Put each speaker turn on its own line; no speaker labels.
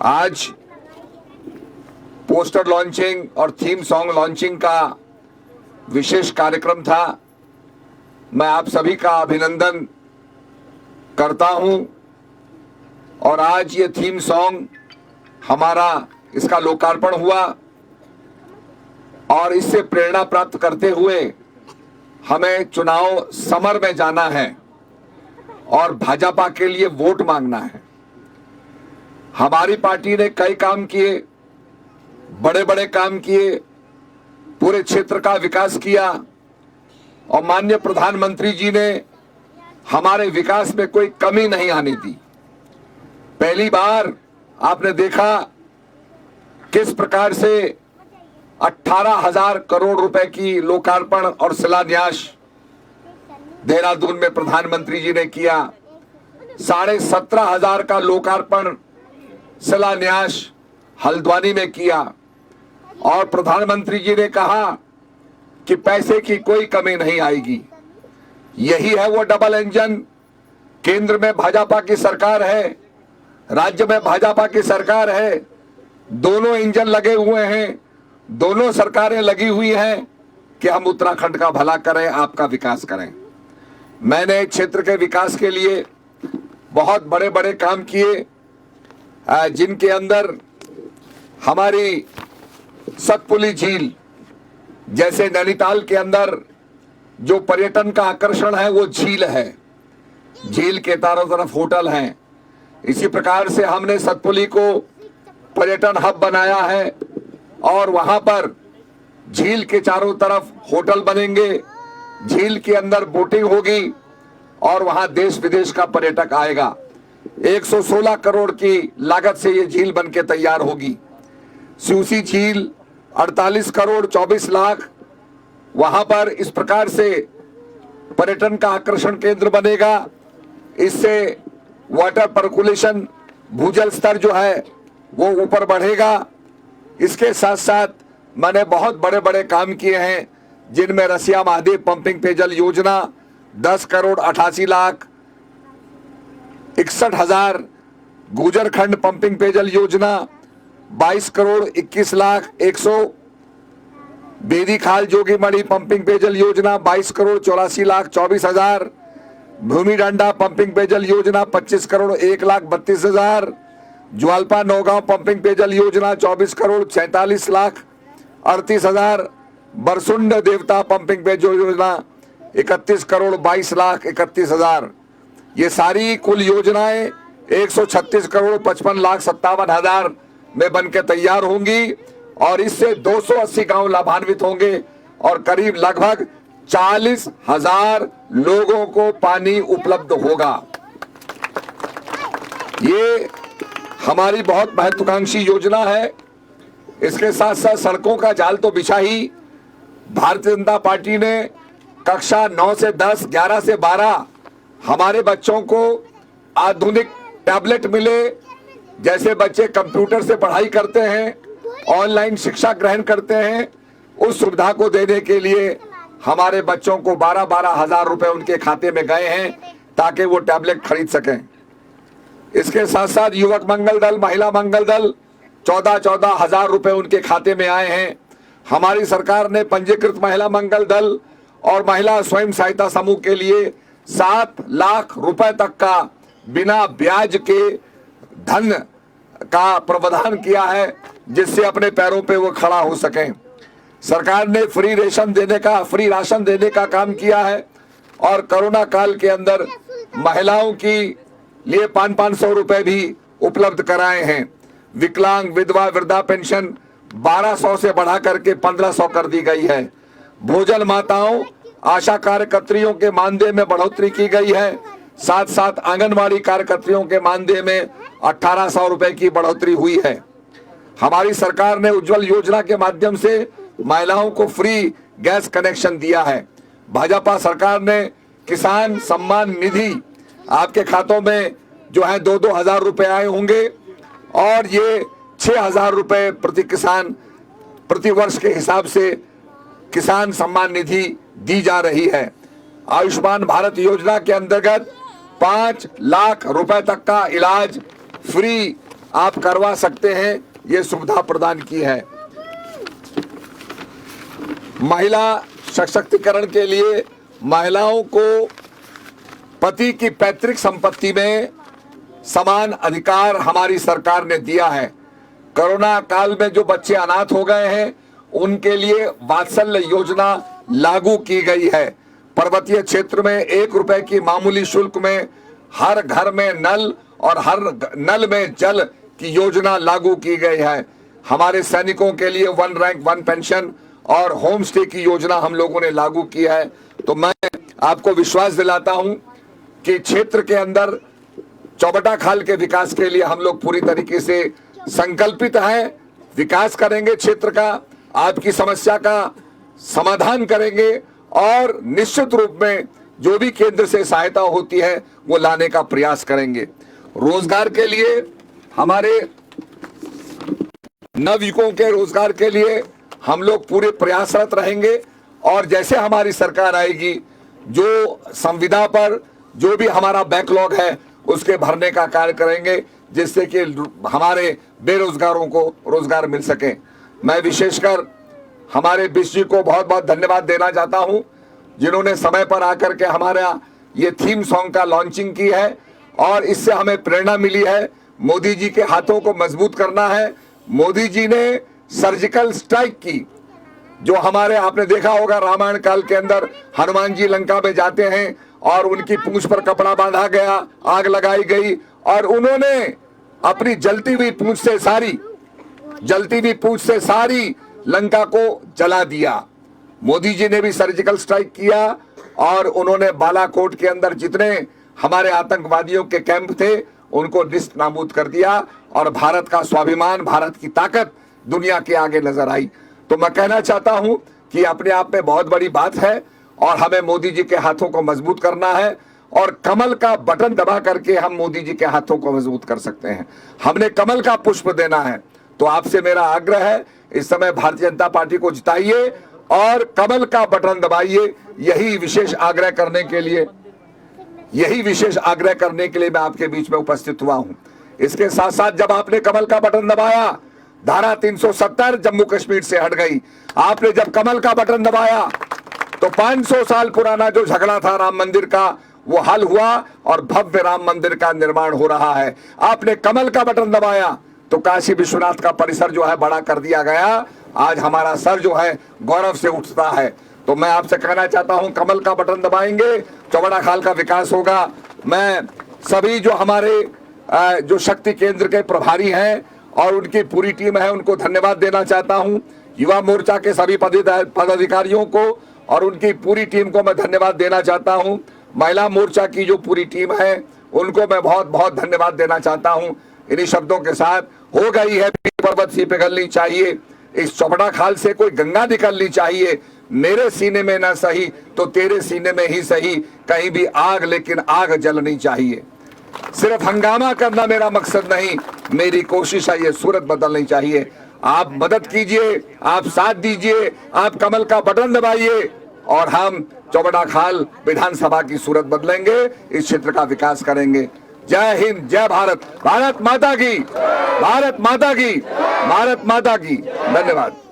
आज poster launching और theme song launching का विशेष कार्यक्रम था। मैं आप सभी का अभिनंदन करता हूं और आज ये थीम सॉन्ग हमारा इसका लोकार्पण हुआ और इससे प्रेरणा प्राप्त करते हुए हमें चुनाव समर में जाना है और भाजपा के लिए वोट मांगना है। हमारी पार्टी ने कई काम किए, बड़े बड़े काम किए, पूरे क्षेत्र का विकास किया और माननीय प्रधानमंत्री जी ने हमारे विकास में कोई कमी नहीं आने दी। पहली बार आपने देखा किस प्रकार से 18,000 करोड़ रुपए की लोकार्पण और शिलान्यास देहरादून में प्रधानमंत्री जी ने किया। 17,500 का लोकार्पण शिलान्यास हल्द्वानी में किया और प्रधानमंत्री जी ने कहा कि पैसे की कोई कमी नहीं आएगी। यही है वो डबल इंजन। केंद्र में भाजपा की सरकार है, राज्य में भाजपा की सरकार है, दोनों इंजन लगे हुए हैं, दोनों सरकारें लगी हुई हैं कि हम उत्तराखंड का भला करें, आपका विकास करें। मैंने क्षेत्र के विकास के लिए बहुत बड़े बड़े काम किए, जिनके अंदर हमारी सतपुली झील जैसे नैनीताल के अंदर जो पर्यटन का आकर्षण है वो झील है, झील के चारों तरफ होटल हैं। इसी प्रकार से हमने सतपुली को पर्यटन हब बनाया है और वहां पर झील के चारों तरफ होटल बनेंगे, झील के अंदर बोटिंग होगी और वहां देश विदेश का पर्यटक आएगा। 116 करोड़ की लागत से ये झील बनके तैयार होगी। सूसी झील 48 करोड़ 24 लाख, वहां पर इस प्रकार से पर्यटन का आकर्षण केंद्र बनेगा। इससे वाटर पर्कुलेशन, भूजल स्तर जो है वो ऊपर बढ़ेगा। इसके साथ साथ मैंने बहुत बड़े बड़े काम किए हैं, जिनमें रसिया महादेव पंपिंग पेयजल योजना 10 करोड़ 88 लाख, 61,000 गुजरखंड पंपिंग पेयजल योजना 22 करोड़ 21 लाख 100, बेदी खाल जोगीमणि पंपिंग पेयजल योजना 22 करोड़ 84 लाख 24,000, भूमि डांडा पंपिंग पेयजल योजना 25 करोड़ 1 लाख 32,000, ज्वालपा नौगांव पंपिंग पेयजल योजना 24 करोड़ 47 लाख 38,000, बरसुंड देवता पंपिंग पेयजल योजना 31 करोड़ 22 लाख 31,000। ये सारी कुल योजनाएं 136 करोड़ 55 लाख 57,000 में बनके तैयार होंगी और इससे 280 गांव लाभान्वित होंगे और करीब लगभग 40,000 लोगों को पानी उपलब्ध होगा। ये हमारी बहुत महत्वाकांक्षी योजना है। इसके साथ साथ सड़कों का जाल तो बिछा ही। भारतीय जनता पार्टी ने कक्षा 9 से 10, 11 से 12 हमारे बच्चों को आधुनिक टैबलेट मिले। जैसे बच्चे कंप्यूटर से पढ़ाई करते हैं, ऑनलाइन शिक्षा ग्रहण करते हैं, उस सुविधा को देने के लिए हमारे बच्चों को 12-12 हजार रुपए उनके खाते में गए हैं ताकि वो टैबलेट खरीद सकें। इसके साथ साथ युवक मंगल दल, महिला मंगल दल 14-14 हजार रुपए उनके खाते में आए हैं। हमारी सरकार ने पंजीकृत महिला मंगल दल और महिला स्वयं सहायता समूह के लिए 7 लाख रुपए तक का बिना ब्याज के धन का प्रावधान किया है, जिससे अपने पैरों पे वो खड़ा हो सकें। सरकार ने फ्री राशन देने का काम किया है और कोरोना काल के अंदर महिलाओं की लिए 500 रुपए भी उपलब्ध कराए हैं। विकलांग, विधवा, वृद्धा पेंशन 1200 से बढ़ा करके 1500 कर दी गई है। भोजन माताओं, आशा कार्यकर्तियों के मानदेय में बढ़ोतरी की गई है। साथ साथ आंगनवाड़ी कार्यकर्तियों के मानदेय में 1800 रुपए की बढ़ोतरी हुई है। हमारी सरकार ने उज्जवल योजना के माध्यम से महिलाओं को फ्री गैस कनेक्शन दिया है। भाजपा सरकार ने किसान सम्मान निधि आपके खातों में जो है 2-2 हजार रुपए आए होंगे और ये 6,000 रुपए प्रति किसान प्रति वर्ष के हिसाब से किसान सम्मान निधि दी जा रही है। आयुष्मान भारत योजना के अंतर्गत 5 लाख रुपए तक का इलाज फ्री आप करवा सकते हैं, ये सुविधा प्रदान की है। महिला सशक्तिकरण के लिए महिलाओं को पति की पैतृक संपत्ति में समान अधिकार हमारी सरकार ने दिया है। कोरोना काल में जो बच्चे अनाथ हो गए हैं उनके लिए वात्सल्य योजना लागू की गई है। पर्वतीय क्षेत्र में 1 रुपए की मामूली शुल्क में हर घर में नल और हर नल में जल की योजना लागू की गई है। हमारे सैनिकों के लिए 1 रैंक 1 पेंशन और होम स्टे की योजना हम लोगों ने लागू की है। तो मैं आपको विश्वास दिलाता हूं कि क्षेत्र के अंदर चौबटा खाल के विकास के लिए हम लोग पूरी तरीके से संकल्पित हैं। विकास करेंगे, क्षेत्र का आपकी समस्या का समाधान करेंगे और निश्चित रूप में जो भी केंद्र से सहायता होती है वो लाने का प्रयास करेंगे। रोजगार के लिए हमारे नवयुवकों के रोजगार के लिए हम लोग पूरे प्रयासरत रहेंगे और जैसे हमारी सरकार आएगी जो संविदा पर जो भी हमारा बैकलॉग है उसके भरने का कार्य करेंगे, जिससे कि हमारे बेरोजगारों को रोजगार मिल सके। मैं विशेषकर हमारे बिश जी को बहुत बहुत धन्यवाद देना चाहता हूं, जिन्होंने समय पर आकर के हमारा ये थीम सॉन्ग का लॉन्चिंग की है और इससे हमें प्रेरणा मिली है। मोदी जी के हाथों को मजबूत करना है। मोदी जी ने सर्जिकल स्ट्राइक की, जो हमारे आपने देखा होगा रामायण काल के अंदर हनुमान जी लंका में जाते हैं और उनकी पूंछ पर कपड़ा बांधा गया, आग लगाई गई और उन्होंने अपनी जलती हुई पूंछ से सारी लंका को जला दिया। मोदी जी ने भी सर्जिकल स्ट्राइक किया और उन्होंने बालाकोट के अंदर जितने हमारे आतंकवादियों के कैंप थे उनको निस्त नाबूद कर दिया और भारत का स्वाभिमान, भारत की ताकत दुनिया के आगे नजर आई। तो मैं कहना चाहता हूं कि अपने आप में बहुत बड़ी बात है और हमें मोदी जी के हाथों को मजबूत करना है और कमल का बटन दबा करके हम मोदी जी के हाथों को मजबूत कर सकते हैं। हमने कमल का पुष्प देना है। तो आपसे मेरा आग्रह है, इस समय भारतीय जनता पार्टी को जिताइए और कमल का बटन दबाइए। यही विशेष आग्रह करने के लिए मैं आपके बीच में उपस्थित हुआ हूं। इसके साथ साथ जब आपने कमल का बटन दबाया, धारा 370 जम्मू कश्मीर से हट गई। आपने जब कमल का बटन दबाया तो 500 साल पुराना जो झगड़ा था राम मंदिर का वो हल हुआ और भव्य राम मंदिर का निर्माण हो रहा है। आपने कमल का बटन दबाया तो काशी विश्वनाथ का परिसर जो है बड़ा कर दिया गया। आज हमारा सर जो है गौरव से उठता है। तो मैं आपसे कहना चाहता हूं, कमल का बटन दबाएंगे, चौबटा खाल का विकास होगा। मैं सभी जो हमारे जो शक्ति केंद्र के प्रभारी हैं और उनकी पूरी टीम है उनको धन्यवाद देना चाहता हूं। युवा मोर्चा के सभी पदाधिकारियों को और उनकी पूरी टीम को मैं धन्यवाद देना चाहता हूं। महिला मोर्चा की जो पूरी टीम है उनको मैं बहुत बहुत धन्यवाद देना चाहता हूं। इन्हीं शब्दों के साथ, हो गई है पर्वत सी पिघलनी चाहिए, इस चौबटा खाल से कोई गंगा निकलनी चाहिए। मेरे सीने में ना सही तो तेरे सीने में ही सही, कहीं भी आग लेकिन आग जलनी चाहिए। सिर्फ हंगामा करना मेरा मकसद नहीं, मेरी कोशिश है ये सूरत बदलनी चाहिए। आप मदद कीजिए, आप साथ दीजिए, आप कमल का बटन दबाइए और हम चौबटा खाल विधानसभा की सूरत बदलेंगे, इस क्षेत्र का विकास करेंगे। जय हिंद, जय भारत, भारत माता की, भारत माता की, भारत माता की। धन्यवाद।